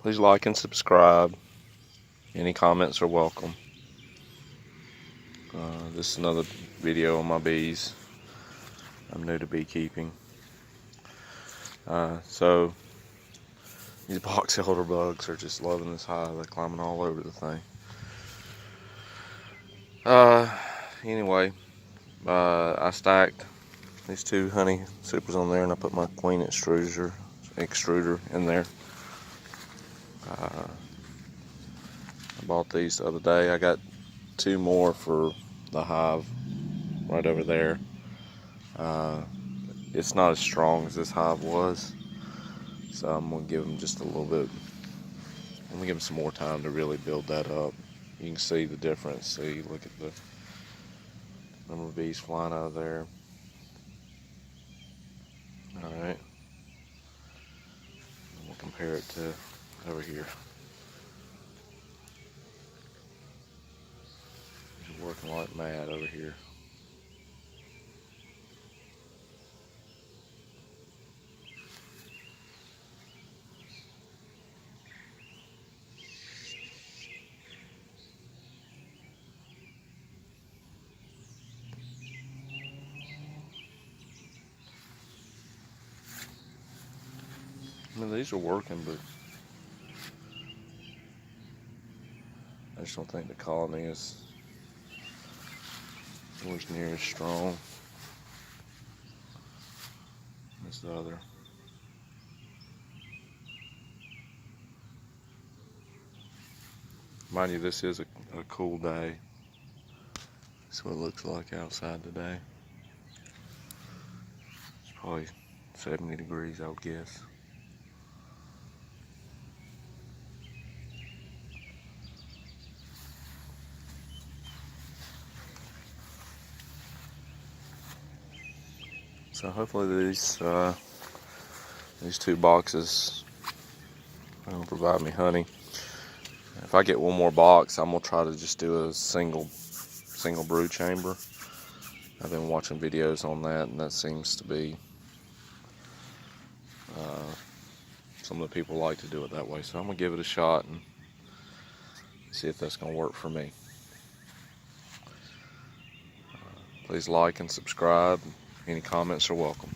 Please like and subscribe. Any comments are welcome. This is another video on my bees. I'm new to beekeeping. So these box elder bugs are just loving this hive. They're climbing all over the thing. Anyway, I stacked these two honey supers on there, and I put my queen extruder in there. I bought these the other day. I got two more for the hive right over there. It's not as strong as this hive was, so I'm gonna give them just a little bit. I'm gonna give them some more time to really build that up. You can see the difference. See, look at the number of bees flying out of there. All right, we'll compare it to over here. He's working like mad over here. I mean, these are working, but I just don't think the colony is anywhere near as strong as the other. Mind you, this is a cool day. That's what it looks like outside today. It's probably 70 degrees, I would guess. So hopefully these two boxes will provide me honey. If I get one more box, I'm gonna try to just do a single brood chamber. I've been watching videos on that, and that seems to be some of the people like to do it that way. So I'm gonna give it a shot and see if that's gonna work for me. Please like and subscribe. Any comments are welcome.